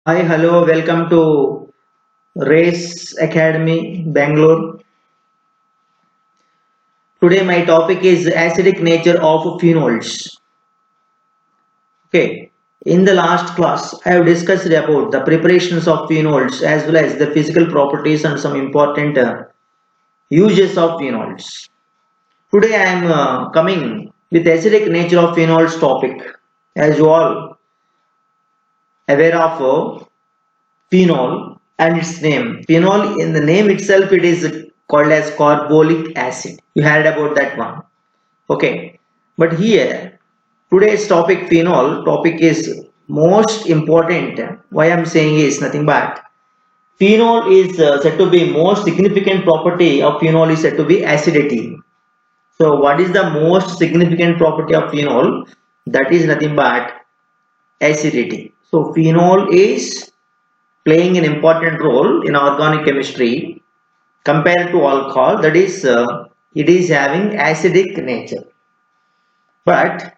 Hi, hello, welcome to Race Academy, Bangalore. Today my topic is acidic nature of phenols. Okay, in the last class I have discussed about the preparations of phenols as well as the physical properties and some important uses of phenols. Today I am coming with acidic nature of phenols topic. As you all aware of phenol and its name. Phenol in the name itself it is called as carbolic acid. You heard about that one. Okay. But here today's topic phenol topic is most important. Why I'm saying is nothing but phenol is said to be most significant property of phenol is said to be acidity. So what is the most significant property of phenol? That is nothing but acidity. So phenol is playing an important role in organic chemistry compared to alcohol, that is it is having acidic nature, but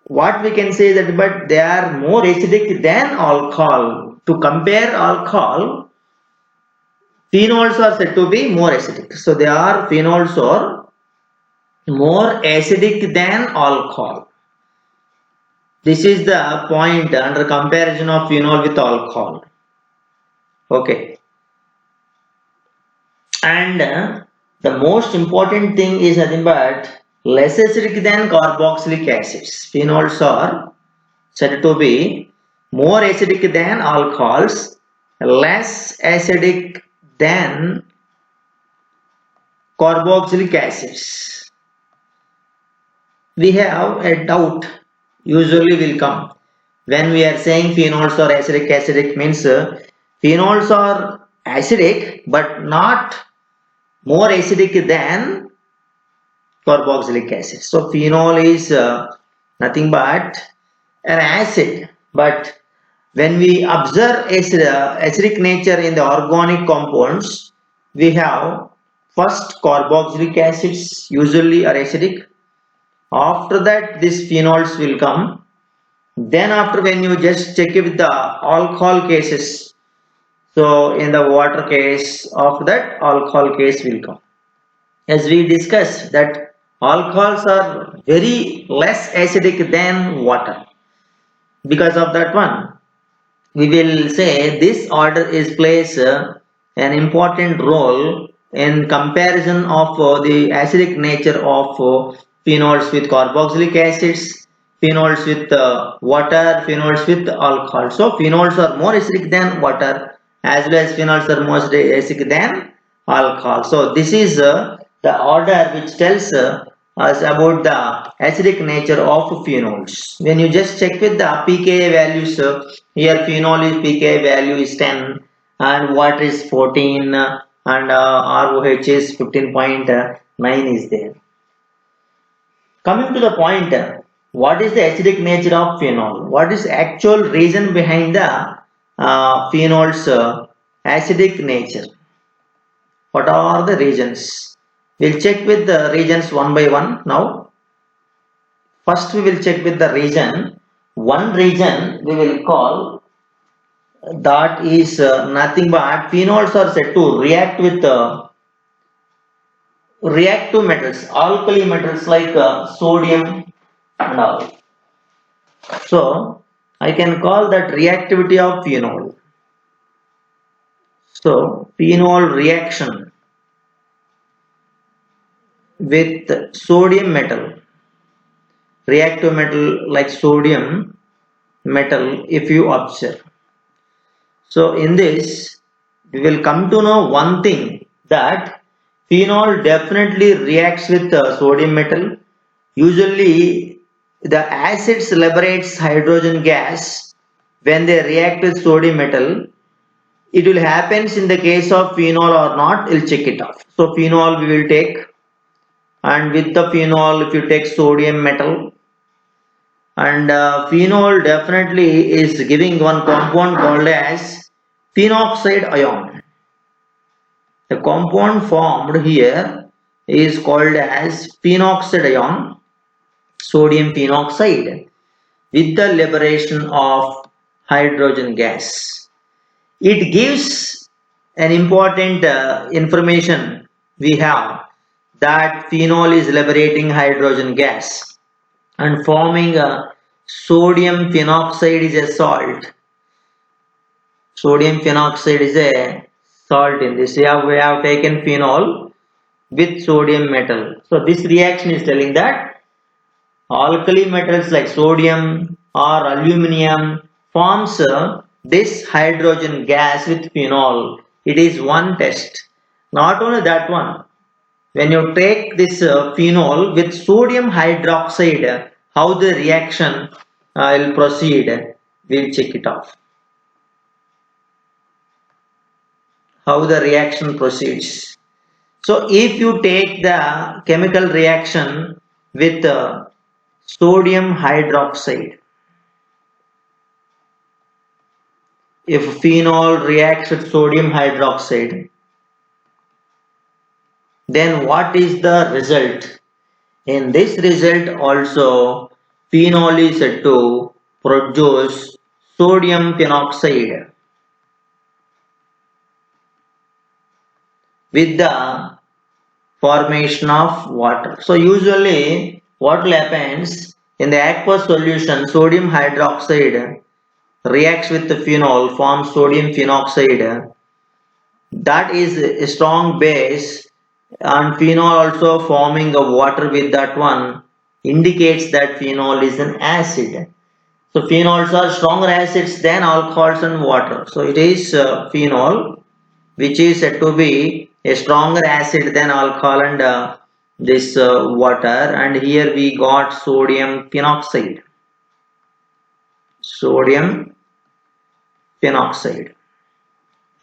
what we can say that but they are more acidic than alcohol. To compare alcohol, phenols are said to be more acidic, so they are phenols are more acidic than alcohol. This is the point under comparison of phenol with alcohol. Okay. And the most important thing is nothing but less acidic than carboxylic acids. Phenols are said to be more acidic than alcohols, less acidic than carboxylic acids. We have a doubt usually will come when we are saying phenols are acidic means phenols are acidic but not more acidic than carboxylic acid. So phenol is nothing but an acid. But when we observe acidic nature in the organic compounds, we have first carboxylic acids usually are acidic. After that, these phenols will come. Then after when you just check it with the alcohol cases, so in the water case, after that alcohol case will come. As we discussed that alcohols are very less acidic than water. Because of that one, we will say this order is plays an important role in comparison of the acidic nature of phenols with carboxylic acids, phenols with water, phenols with alcohol. So phenols are more acidic than water as well as phenols are more acidic than alcohol. So this is the order which tells us about the acidic nature of phenols. When you just check with the pKa values, here phenol is pKa value is 10 and water is 14 and ROH is 15.9 is there. Coming to the point, what is the acidic nature of phenol? What is actual reason behind the phenol's acidic nature? What are the reasons? We'll check with the regions one by one now. First we will check with the region. One region we will call that is nothing but phenols are said to react with reactive metals, alkali metals like sodium and all. So I can call that reactivity of phenol. So phenol reaction with sodium metal, reactive metal like sodium metal if you observe. So in this we will come to know one thing that phenol definitely reacts with sodium metal. Usually the acids liberates hydrogen gas when they react with sodium metal. It will happens in the case of phenol or not, we'll check it out. So phenol we will take, and with the phenol if you take sodium metal, and phenol definitely is giving one compound called as phenoxide ion. The compound formed here is called as phenoxide ion, sodium phenoxide, with the liberation of hydrogen gas. It gives an important information we have that phenol is liberating hydrogen gas and forming a sodium phenoxide is a salt. Sodium phenoxide is a salt in this. We have taken phenol with sodium metal. So this reaction is telling that alkali metals like sodium or aluminum forms this hydrogen gas with phenol. It is one test. Not only that one, when you take this phenol with sodium hydroxide, how the reaction will proceed, we'll check it off. How the reaction proceeds. So if you take the chemical reaction with sodium hydroxide, if phenol reacts with sodium hydroxide, then what is the result? In this result also, phenol is said to produce sodium phenoxide with the formation of water. So usually what will happens in the aqueous solution, sodium hydroxide reacts with the phenol, forms sodium phenoxide. That is a strong base, and phenol also forming a water with that one indicates that phenol is an acid. So phenols are stronger acids than alcohols and water. So it is phenol which is said to be a stronger acid than alcohol and this water, and here we got sodium phenoxide. Sodium phenoxide.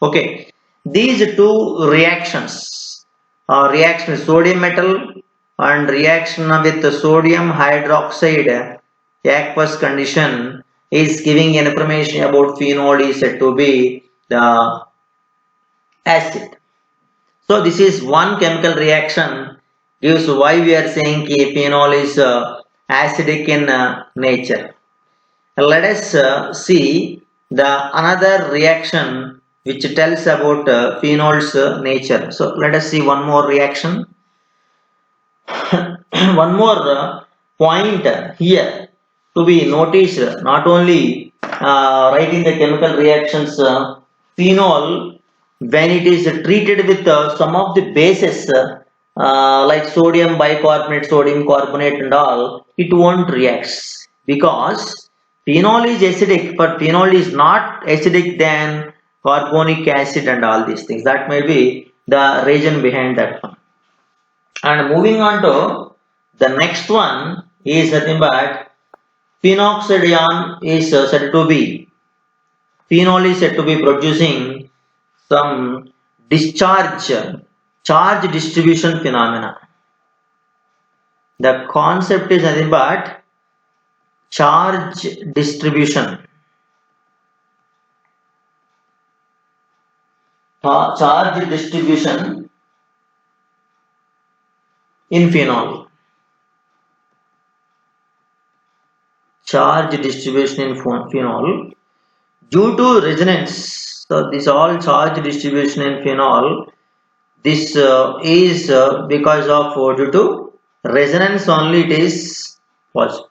Okay, these two reactions, reaction with sodium metal and reaction with the sodium hydroxide aqueous condition is giving information about phenol is said to be the acid. So this is one chemical reaction gives why we are saying phenol is acidic in nature. Let us see the another reaction which tells about phenol's nature. So let us see one more reaction. One more point here to be noticed, not only writing the chemical reactions, phenol when it is treated with some of the bases like sodium bicarbonate, sodium carbonate and all, it won't react because phenol is acidic, but phenol is not acidic than carbonic acid and all these things. That may be the reason behind that one. And moving on to the next one is nothing but phenoxidine is said to be, phenol is said to be producing some discharge, charge distribution phenomena. The concept is nothing but charge distribution. Charge distribution in phenol. Charge distribution in phenol due to resonance. So this all charge distribution in phenol. This is because of due to resonance only it is possible.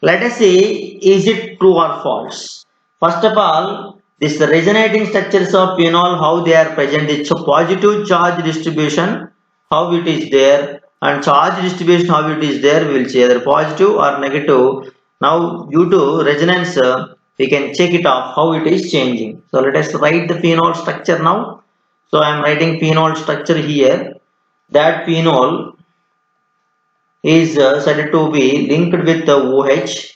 Let us see, is it true or false? First of all, this resonating structures of phenol, how they are present. It's a positive charge distribution, how it is there, and charge distribution, how it is there. We will see either positive or negative. Now, due to resonance, we can check it off how it is changing. So let us write the phenol structure now. So I am writing phenol structure here. That phenol is said to be linked with the OH.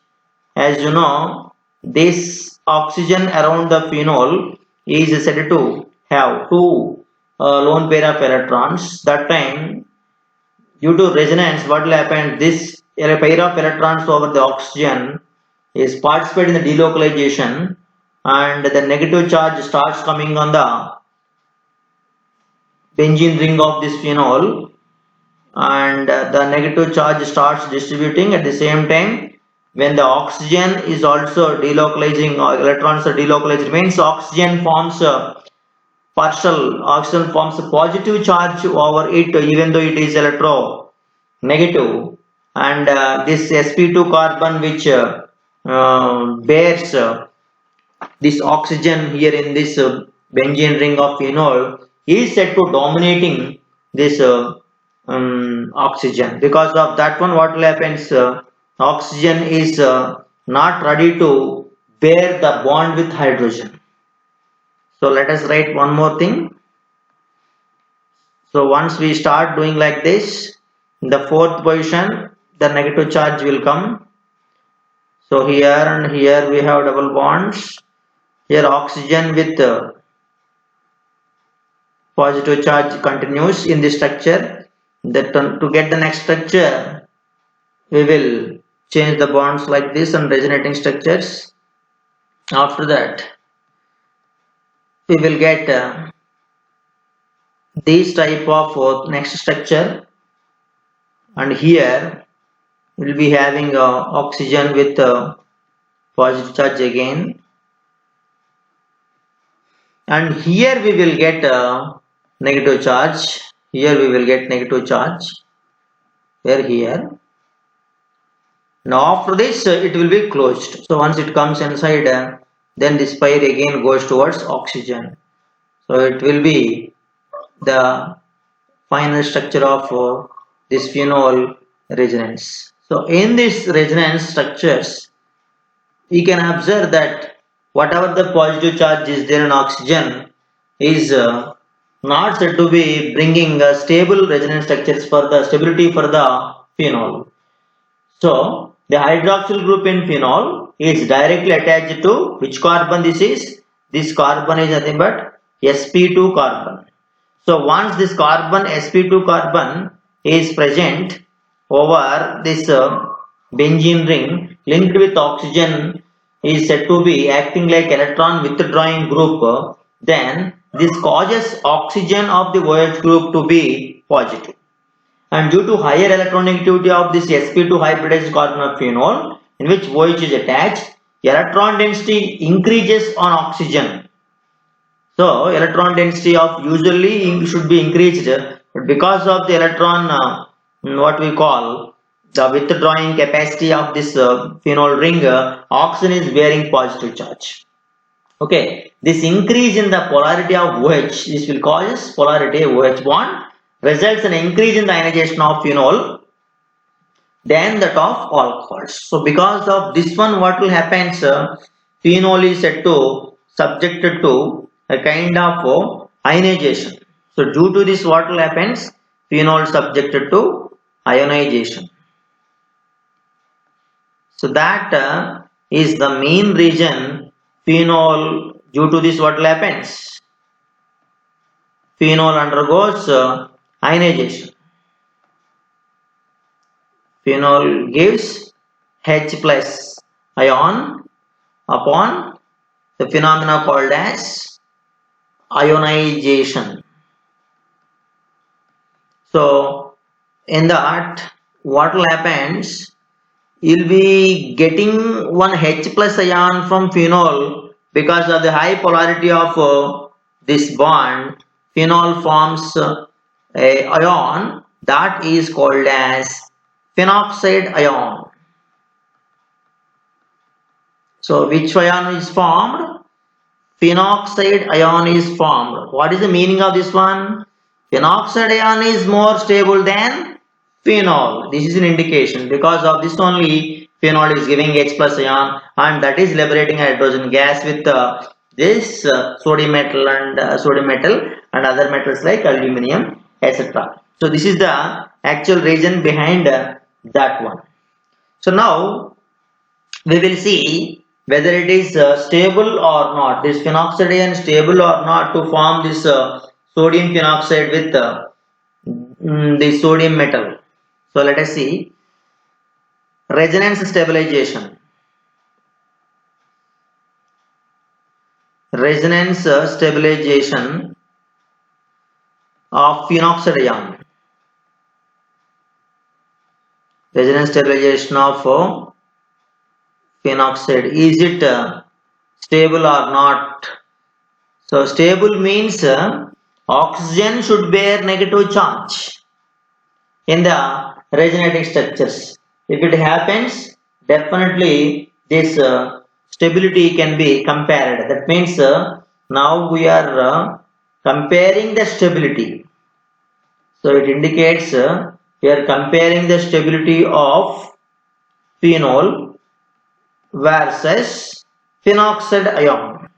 As you know, this oxygen around the phenol is said to have two lone pair of electrons. That time, due to resonance, what will happen? This pair of electrons over the oxygen is participating in the delocalization, and the negative charge starts coming on the benzene ring of this phenol, and the negative charge starts distributing. At the same time, when the oxygen is also delocalizing or electrons are delocalized, means oxygen forms a oxygen forms a positive charge over it even though it is electronegative, and this sp2 carbon which bears this oxygen here in this benzene ring of phenol is said to dominating this oxygen. Because of that one, what will happens, oxygen is not ready to bear the bond with hydrogen. So let us write one more thing. So once we start doing like this, in the fourth position the negative charge will come. So here and here we have double bonds. Here oxygen with positive charge continues in this structure. That to get the next structure, we will change the bonds like this and resonating structures. After that, we will get this type of next structure, and here we will be having oxygen with positive charge again, and here we will get negative charge. Here we will get negative charge. Here. Now after this it will be closed. So once it comes inside, then this pair again goes towards oxygen. So it will be the final structure of this phenol resonance. So in this resonance structures, we can observe that whatever the positive charge is there in oxygen is not said to be bringing stable resonance structures for the stability for the phenol. So the hydroxyl group in phenol is directly attached to which carbon this is? This carbon is nothing but sp2 carbon. So once this carbon sp2 carbon is present over this benzene ring linked with oxygen is said to be acting like electron withdrawing group, then this causes oxygen of the OH group to be positive. And due to higher electronegativity of this sp2 hybridized carbon of phenol in which OH is attached, electron density increases on oxygen. So electron density of usually should be increased, but because of the electron what we call the withdrawing capacity of this phenol ring, oxygen is bearing positive charge. Okay, this increase in the polarity of OH, this will cause polarity OH bond, results in increase in the ionization of phenol than that of alcohols. So because of this one, what will happen, sir? Phenol is said to subjected to a kind of ionization. So due to this, what will happen? Phenol subjected to ionization. So that is the main reason phenol, due to this what will happens? Phenol undergoes ionization. Phenol gives H plus ion upon the phenomena called as ionization. So in that, what will happens? You'll be getting one H plus ion from phenol because of the high polarity of this bond. Phenol forms a ion that is called as phenoxide ion. So which ion is formed? Phenoxide ion is formed. What is the meaning of this one? Phenoxide ion is more stable than phenol. This is an indication. Because of this only phenol is giving H plus ion, and that is liberating hydrogen gas with this sodium metal and other metals like aluminium, etc. So this is the actual reason behind that one. So now we will see whether it is stable or not. This phenoxide ion is stable or not to form this sodium phenoxide with the sodium metal. So let us see. Resonance stabilization. Resonance stabilization of phenoxide ion. Resonance stabilization of phenoxide, is it stable or not? So stable means oxygen should bear negative charge in the resonating structures. If it happens, definitely this stability can be compared. That means now we are comparing the stability. So it indicates we are comparing the stability of phenol versus phenoxide ion.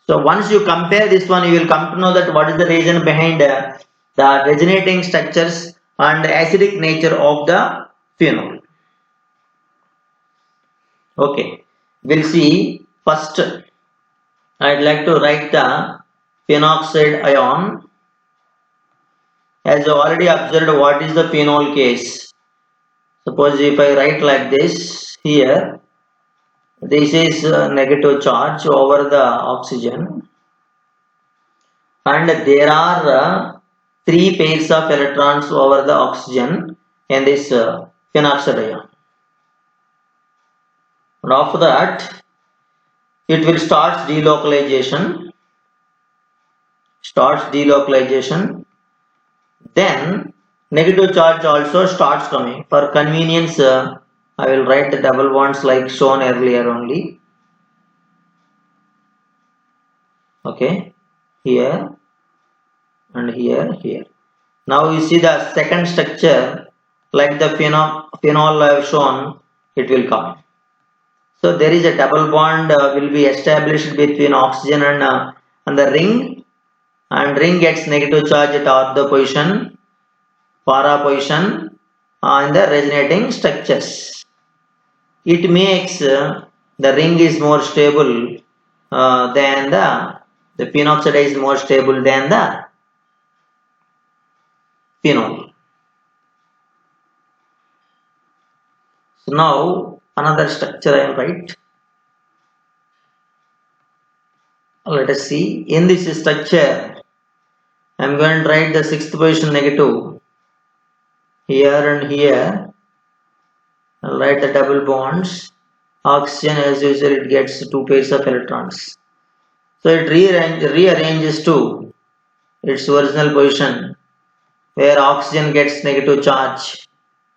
So once you compare this one, you will come to know that what is the reason behind the resonating structures and acidic nature of the phenol. Okay, we'll see first. I'd like to write the phenoxide ion. As you already observed, what is the phenol case? Suppose if I write like this here, this is negative charge over the oxygen, and there are three pairs of electrons over the oxygen in this phenoxide ion. And after that, it will start delocalization. Then negative charge also starts coming. For convenience, I will write the double bonds like shown earlier only. Okay, here and here. Now you see the second structure, like the phenol I have shown, it will come. So there is a double bond will be established between oxygen and the ring, and ring gets negative charge at ortho position, para position in the resonating structures. It makes the ring is more stable than the phenoxide is more stable than the phenol. So now another structure I will write. Let us see. In this structure, I am going to write the sixth position negative here and here. I'll write the double bonds. Oxygen, as usual, it gets two pairs of electrons. So it rearranges to its original position, where oxygen gets negative charge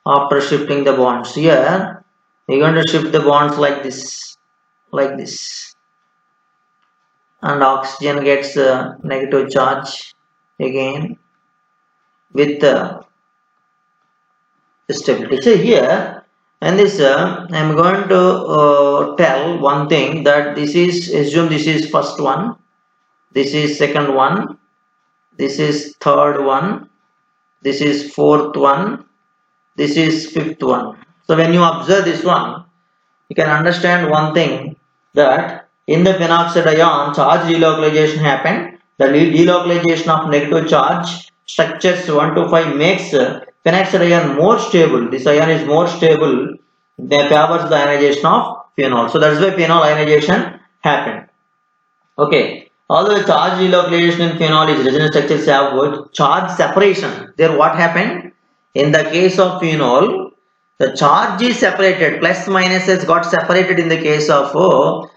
after shifting the bonds. Here, we're going to shift the bonds like this, and oxygen gets negative charge again with stability. So here, and this I'm going to tell one thing, that this is, assume this is first one, this is second one, this is third one, this is fourth one, this is fifth one. So when you observe this one, you can understand one thing, that in the phenoxide ion, charge delocalization happened. The delocalization of negative charge structures 1 to 5 makes phenoxide ion more stable. This ion is more stable, they favors the ionization of phenol. So that's why phenol ionization happened. Okay. Although charge delocalization in phenol is resonance structures have both charge separation. There what happened? In the case of phenol, the charge is separated, plus minus has got separated in the case of phenol.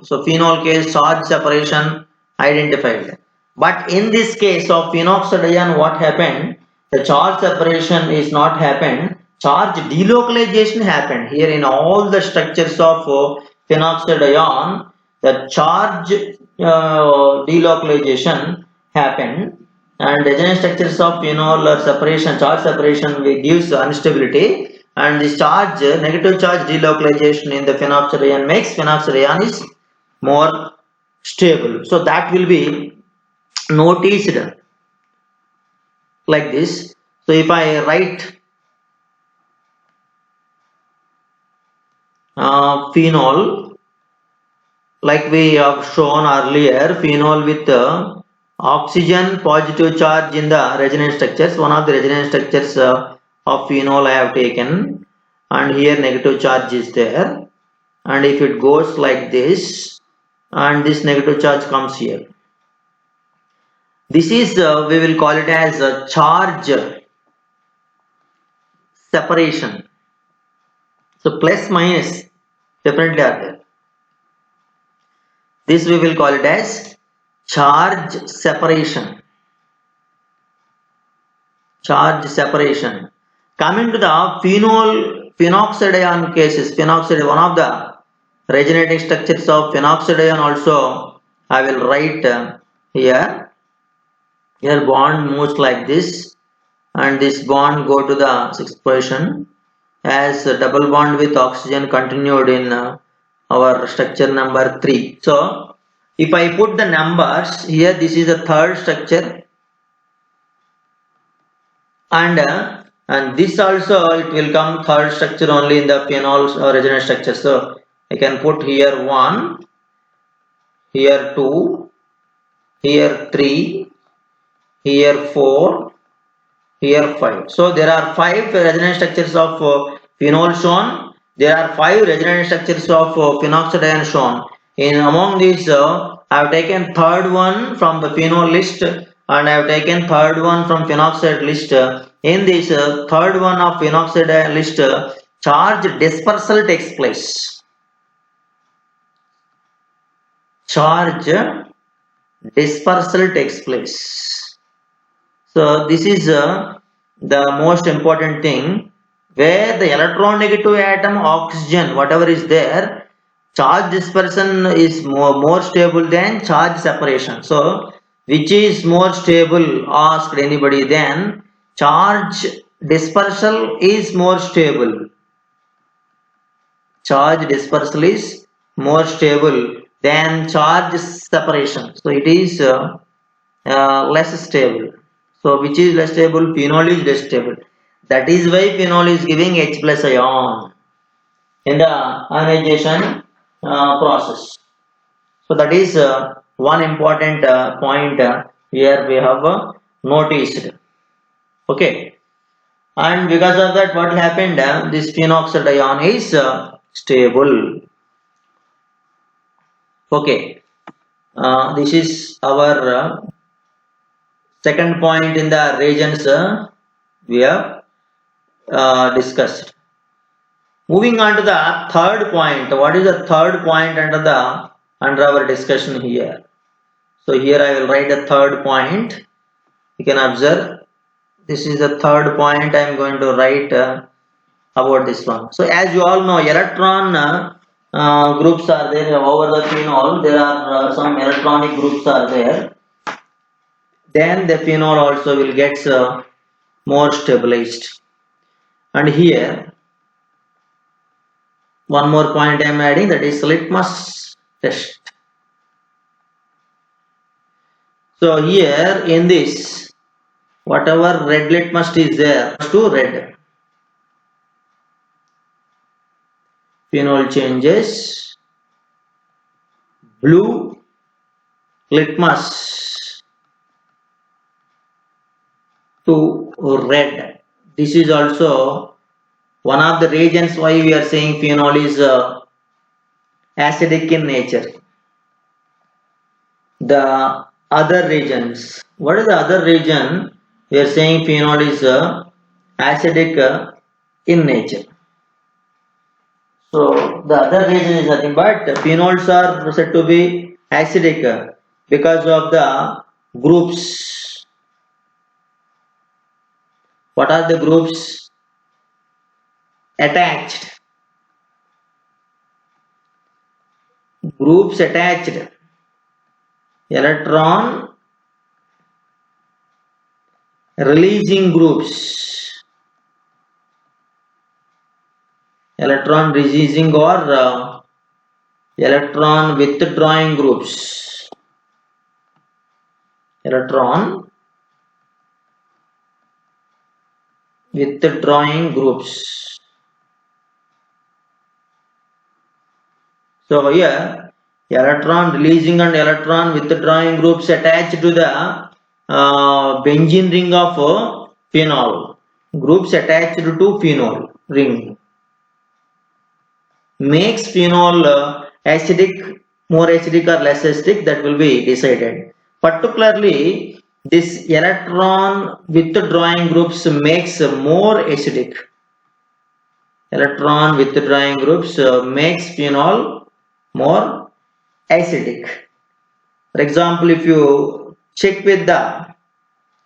So phenol case charge separation identified. But in this case of phenoxide ion, what happened? The charge separation is not happened. Charge delocalization happened. Here in all the structures of phenoxide ion, the charge delocalization happened, and resonance structures of phenol or separation, charge separation gives instability, and this charge, negative charge delocalization in the phenoxide ion makes phenoxide ion is more stable. So that will be noticed like this. So if I write phenol, like we have shown earlier, phenol with oxygen positive charge in the resonance structures. One of the resonance structures of phenol I have taken, and here negative charge is there, and if it goes like this, and this negative charge comes here, this is we will call it as charge separation. So plus minus definitely are there. This we will call it as charge separation. Charge separation. Coming to the phenoxide ion cases, phenoxide, one of the resonating structures of phenoxide ion also I will write here. Here bond moves like this, and this bond go to the sixth position as a double bond with oxygen continued in our structure number 3. So if I put the numbers here, this is the third structure, and this also it will come third structure only in the phenols or resonance structure. So I can put here 1, here 2, here 3, here 4, here 5. So there are 5 resonance structures of phenol shown. There are 5 resonance structures of phenoxide ion shown. In among these, I have taken third one from the phenol list, and I have taken third one from phenoxide list. In this third one of phenoxide ion list, charge dispersal takes place. Charge dispersal takes place. So this is the most important thing, where the electronegative atom oxygen, whatever is there, charge dispersion is more stable than charge separation. So which is more stable, asked anybody, then charge dispersal is more stable. Charge dispersal is more stable than charge separation. So it is less stable. So which is less stable? Phenol is less stable. That is why phenol is giving H plus ion in the ionization process. So that is one important point here we have noticed. Okay, and because of that, what happened? This phenoxide ion is stable. Okay, this is our second point in the reagents we have discussed. Moving on to the third point. What is the third point under our discussion here? So here I will write the third point. You can observe this is the third point I am going to write about this one. So as you all know, electron groups are there over the phenol. There are some electronic groups are there. Then the phenol also will get more stabilized. And here one more point I am adding, that is litmus test. So here in this, whatever red litmus is there, to red. Phenol changes, blue litmus to red. This is also one of the reasons why we are saying phenol is acidic in nature. The other regions, what is the other region? We are saying phenol is acidic in nature. So the other reason is nothing but phenols are said to be acidic because of the groups. What are the groups? Attached. Groups attached. Electron releasing groups. Electron releasing or electron withdrawing groups. Electron withdrawing groups. So here electron releasing and electron withdrawing groups attached to the benzene ring of phenol. Groups attached to phenol ring makes phenol acidic, more acidic or less acidic, that will be decided. Particularly this electron withdrawing groups makes more acidic. electron withdrawing groups makes phenol more acidic. For example, if you check with the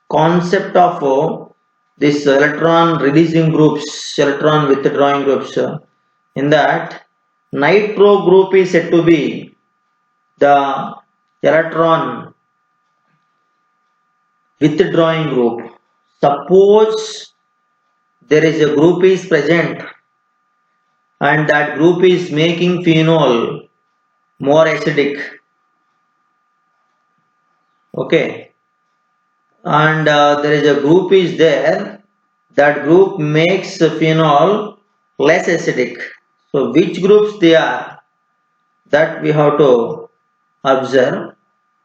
concept of this electron releasing groups, electron withdrawing groups, in that nitro group is said to be the electron withdrawing group. Suppose there is a group is present and that group is making phenol more acidic, okay, and there is a group is there, that group makes phenol less acidic. So which groups they are, that we have to observe.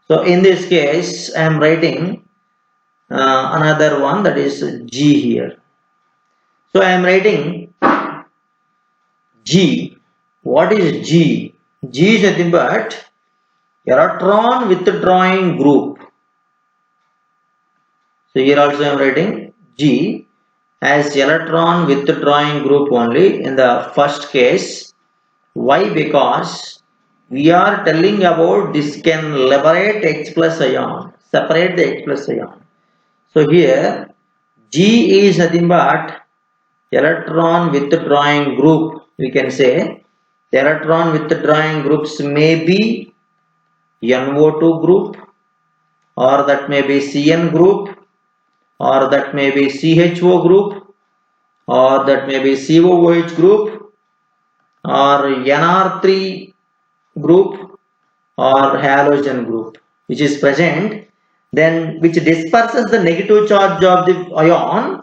So in this case I am writing another one, that is G here. So I am writing G. What is G? G is nothing but electron withdrawing group. So here also I am writing G as electron withdrawing group only in the first case. Why? Because we are telling about this can liberate H plus ion, separate the H plus ion. So here G is nothing but electron withdrawing group. We can say the electron withdrawing groups may be NO2 group, or that may be CN group, or that may be CHO group, or that may be COOH group, or NR3 group, or halogen group, which is present, then which disperses the negative charge of the ion,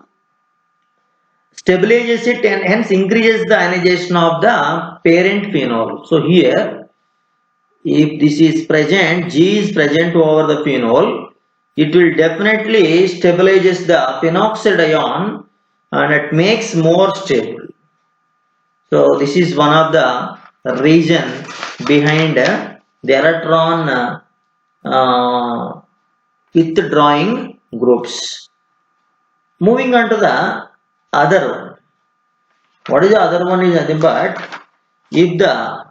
stabilizes it, and hence increases the ionization of the parent phenol. So here, if this is present, G is present over the phenol, it will definitely stabilizes the phenoxide ion and it makes more stable. So this is one of the reason behind the electron withdrawing groups. Moving on to the other one. What is the other one is nothing but if the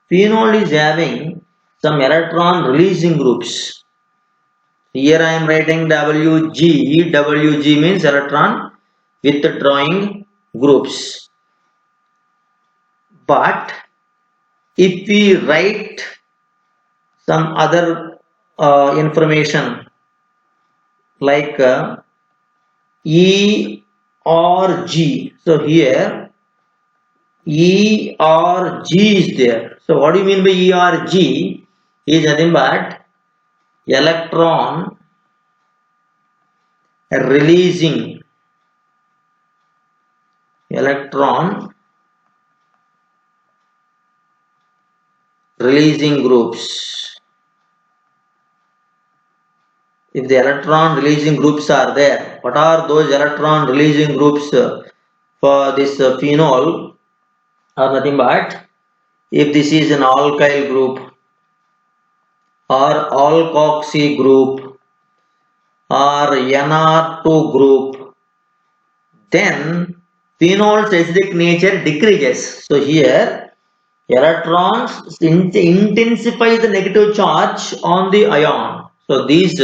phenol is having some electron releasing groups. Here I am writing WG. WG means electron withdrawing groups. But if we write some other information like E or G, so here E or G is there. So what do you mean by E or G? Is nothing but electron releasing groups. If the electron releasing groups are there, what are those electron releasing groups for this phenol? Are nothing but if this is an alkyl group or alkoxy group or NR2 group, then phenol's acidic nature decreases. So here electrons intensify the negative charge on the ion. So these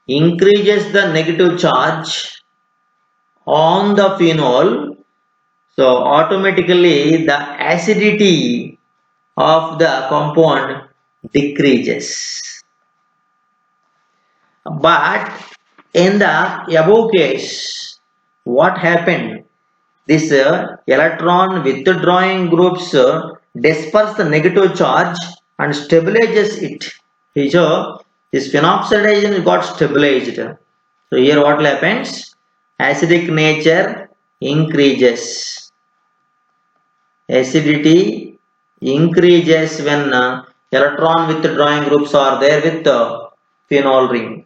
increases the negative charge on the phenol. So automatically the acidity of the compound decreases. But in the above case, what happened? This electron withdrawing groups disperse the negative charge and stabilizes it. So this phenoxidation got stabilized. So here what happens? Acidic nature increases. Acidity increases when electron withdrawing groups are there with the phenol ring.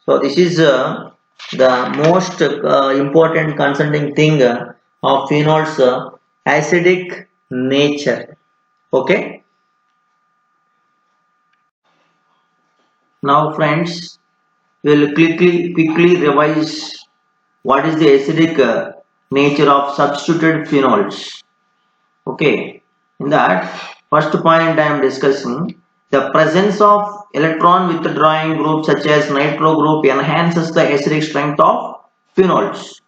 So this is the most important concerning thing of phenol's acidic nature. Okay. Now friends, we will quickly revise what is the acidic nature of substituted phenols. Okay, in that first point I am discussing the presence of electron withdrawing group such as nitro group enhances the acidic strength of phenols.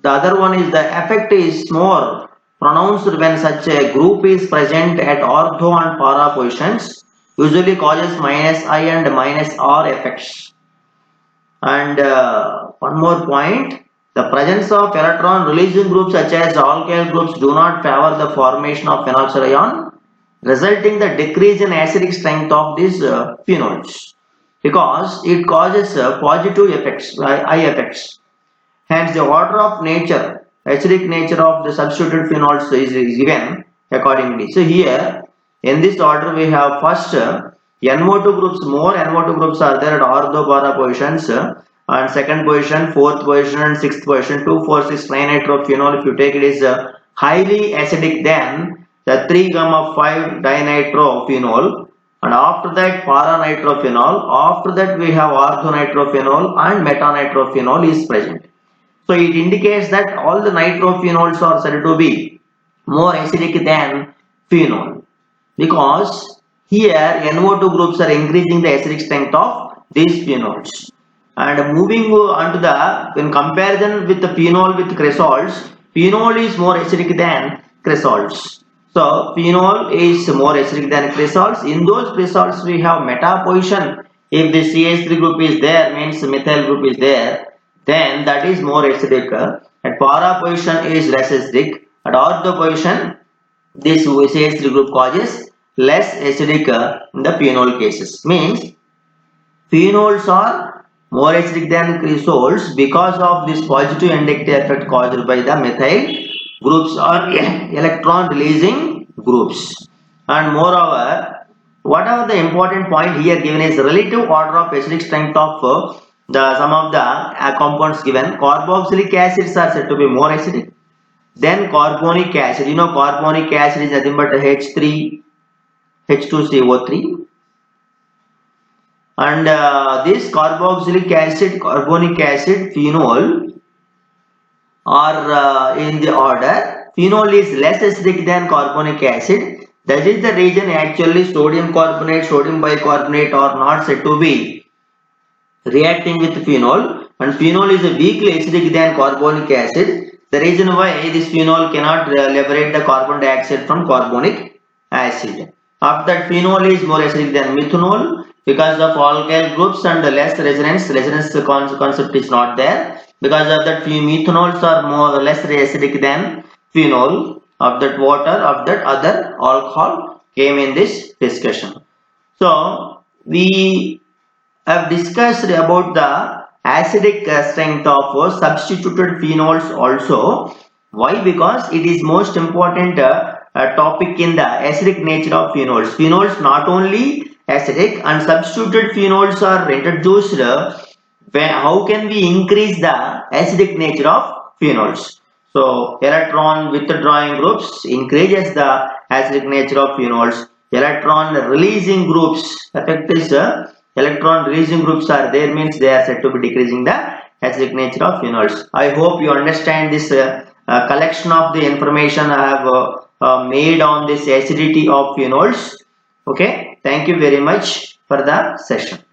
The other one is the effect is more pronounced when such a group is present at ortho and para positions, usually causes minus I and minus R effects. And one more point, the presence of electron releasing groups such as alkyl groups do not favor the formation of phenoxyl ion, resulting the decrease in acidic strength of these phenols, because it causes positive effects, I effects. Hence, the order of nature, acidic nature of the substituted phenols is given accordingly. So here, in this order, we have first NO2 groups. More NO2 groups are there at ortho-para positions, and second position, fourth position, and sixth position. 2,4,6 trinitrophenol. If you take it is highly acidic than the 3-5-dinitrophenol. And after that, para-nitrophenol. After that, we have ortho-nitrophenol and meta-nitrophenol is present. So it indicates that all the nitrophenols are said to be more acidic than phenol, because here NO2 groups are increasing the acidic strength of these phenols. And moving on to the, in comparison with the phenol with cresols, phenol is more acidic than cresols. So phenol is more acidic than cresols. In those cresols we have meta position. If the CH3 group is there, means methyl group is there, then that is more acidic. At para position is less acidic. At ortho position, this CH3 group causes less acidic in the phenol cases. Means phenols are more acidic than cresols because of this positive inductive effect caused by the methyl groups or electron releasing groups. And moreover, whatever the important point here given is relative order of acidic strength of the some of the compounds given. Carboxylic acids are said to be more acidic than carbonic acid. You know, carbonic acid is nothing but H3 H2CO3, and this carboxylic acid, carbonic acid, phenol are in the order. Phenol is less acidic than carbonic acid. That is the reason actually sodium carbonate, sodium bicarbonate are not said to be reacting with phenol, and phenol is a weakly acidic than carbonic acid. The reason why this phenol cannot liberate the carbon dioxide from carbonic acid. After that, phenol is more acidic than methanol because of alkyl groups and less resonance. Resonance concept is not there. Because of that, methanols are more less acidic than phenol. Of that, water, of that, other alcohol came in this discussion. So we have discussed about the acidic strength of substituted phenols also. Why? Because it is most important topic in the acidic nature of phenols. Phenols not only acidic, and substituted phenols are introduced. How can we increase the acidic nature of phenols? So electron withdrawing groups increases the acidic nature of phenols. Electron releasing groups, effect is electron releasing groups are there, means they are said to be decreasing the acidic nature of phenols. I hope you understand this collection of the information I have made on this acidity of phenols. Okay, thank you very much for the session.